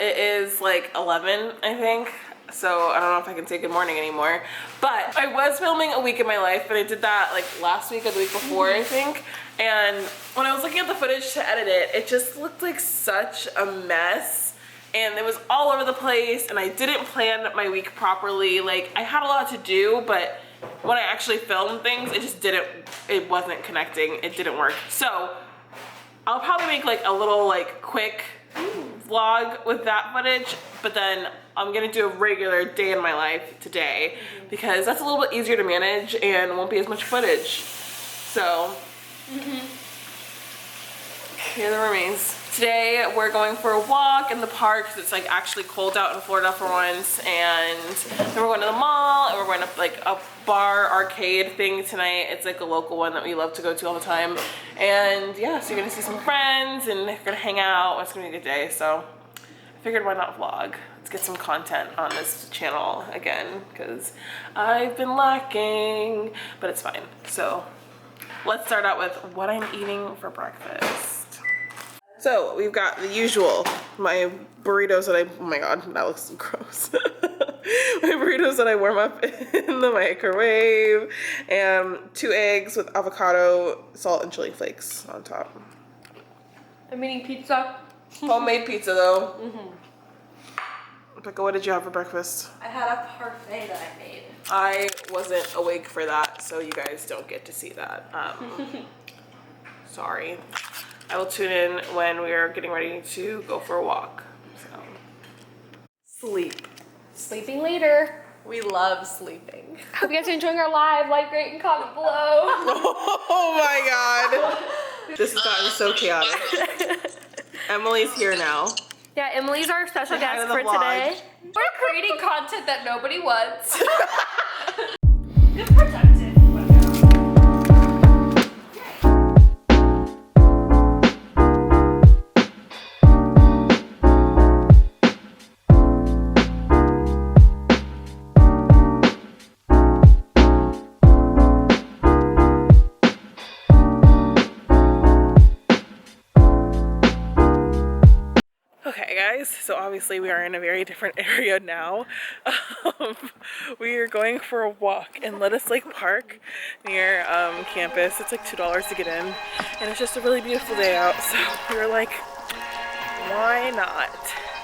It is like 11, I think. So I don't know if I can say good morning anymore. But I was filming a week in my life, but I did that like last week or the week before, I think. And when I was looking at the footage to edit it, it just looked like such a mess. And it was all over the place, and I didn't plan my week properly. Like, I had a lot to do, but when I actually filmed things, it wasn't connecting. It didn't work. So I'll probably make like a little like quick vlog with that footage, but then I'm gonna do a regular day in my life today because that's a little bit easier to manage and won't be as much footage. So here are the remains. Today we're going for a walk in the park because it's like actually cold out in Florida for once, and then we're going to the mall, and we're going to like a bar arcade thing tonight. It's like a local one that we love to go to all the time. And yeah, so you're gonna see some friends and they're gonna hang out. It's gonna be a good day. So I figured why not vlog? Let's get some content on this channel again because I've been lacking, but it's fine. So let's start out with what I'm eating for breakfast. So we've got the usual, my burritos that oh my god, that looks gross. My burritos that I warm up in the microwave, and 2 eggs with avocado, salt, and chili flakes on top. I'm eating pizza. Homemade pizza though. Becca, what did you have for breakfast? I had a parfait that I made. I wasn't awake for that, so you guys don't get to see that. Sorry. I will tune in when we are getting ready to go for a walk. So, sleep. Sleeping later. We love sleeping. Hope you guys are enjoying our live. Like, rate, and comment below. Oh my god. This has gotten so chaotic. Emily's here now. Yeah, Emily's our special guest for today. We're creating content that nobody wants. Good productive. So obviously we are in a very different area now. We are going for a walk in Lettuce Lake Park near campus. It's like $2 to get in, and it's just a really beautiful day out, so we were like, why not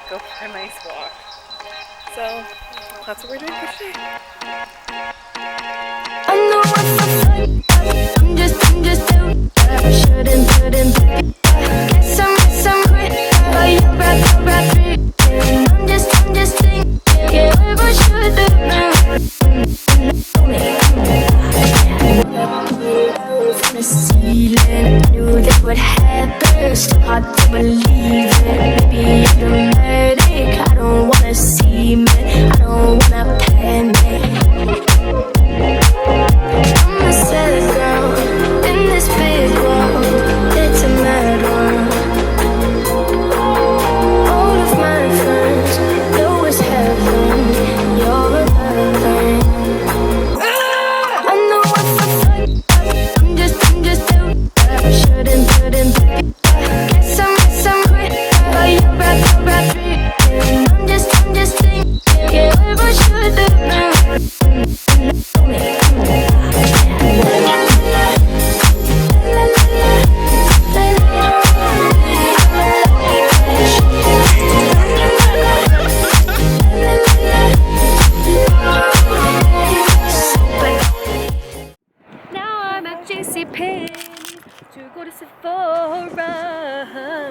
go for a nice walk? So that's what we're doing for today.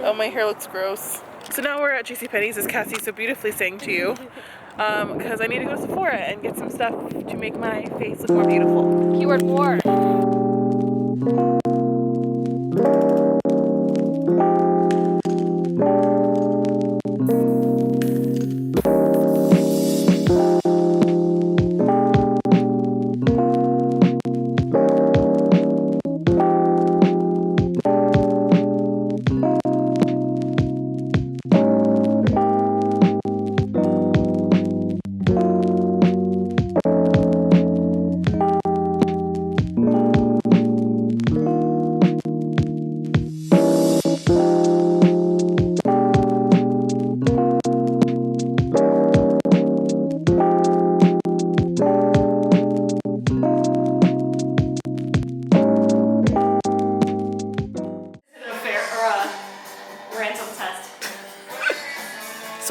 Oh, my hair looks gross. So now we're at JCPenney's, as Cassie so beautifully sang to you, because I need to go to Sephora and get some stuff to make my face look more beautiful. Keyword more.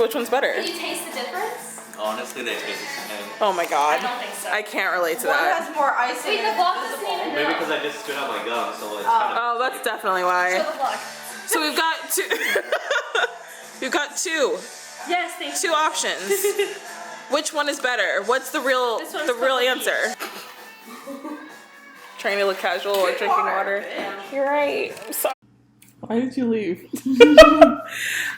which one's better. Can you taste the difference? Honestly, they taste the same. Oh my god. I don't think so. I can't relate to One that. has more icing. Wait, the vlog doesn't even Maybe know. because I just stood out my gum, so it's kind of. Oh, that's definitely why. Show the vlog. So we've got two. We've got two Yes, thank you. options. Which one is better? What's the real This one's real called answer? Trying to look casual while drinking water. You're right. I'm sorry. Why did you leave?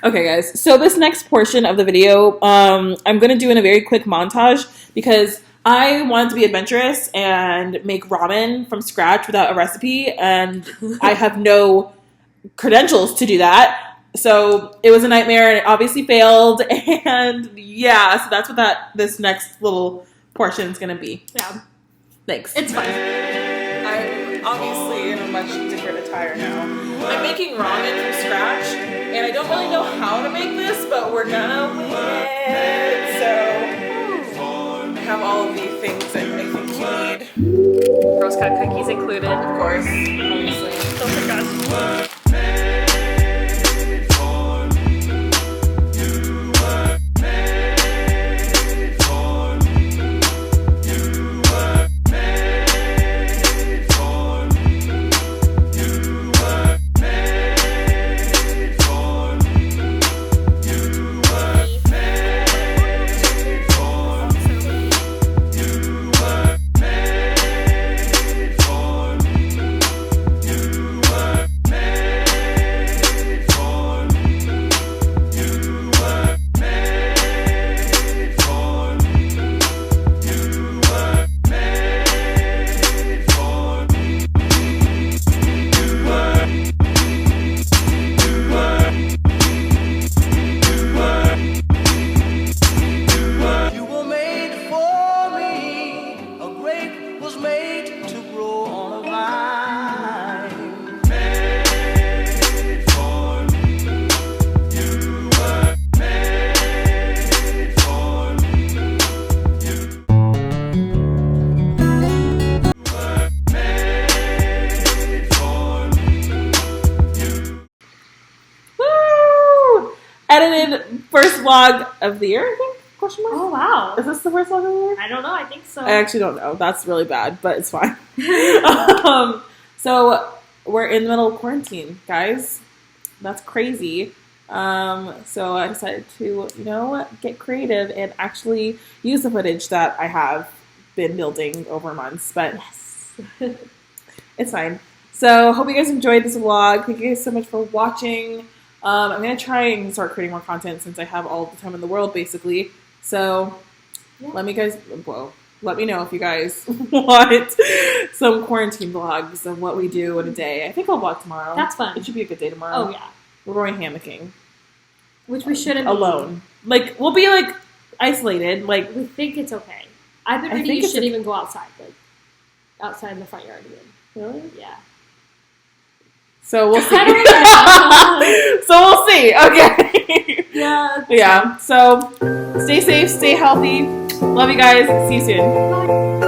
Okay, guys. So this next portion of the video, I'm going to do in a very quick montage because I wanted to be adventurous and make ramen from scratch without a recipe, and I have no credentials to do that. So it was a nightmare, and it obviously failed. And yeah, so that's what this next little portion is going to be. Yeah. Thanks. It's fine. I'm obviously in a much different attire now. I'm making ramen from scratch, and I don't really know how to make this, but we're gonna wing it. So I have all of the things that I think you need. Girl Scout cookies included. Of course, obviously. Don't forget. Edited first vlog of the year, I think? Question mark? Oh, wow. Is this the first vlog of the year? I don't know. I think so. I actually don't know. That's really bad, but it's fine. So we're in the middle of quarantine, guys. That's crazy. So I decided to, get creative and actually use the footage that I have been building over months, but Yes. it's fine. So hope you guys enjoyed this vlog. Thank you guys so much for watching. I'm going to try and start creating more content since I have all the time in the world, basically. So let me know if you guys want some quarantine vlogs of what we do in a day. I think I'll vlog tomorrow. That's fun. It should be a good day tomorrow. Oh, yeah. We're going hammocking. Which we shouldn't be. Alone. Like, we'll be, isolated. Like, We think it's okay. I've been I reading think you it's shouldn't okay. even go outside. Outside in the front yard even. really? Yeah. So we'll see. I don't know. So we'll see. Okay. Yeah. Yeah. So stay safe, stay healthy. Love you guys. See you soon. Bye.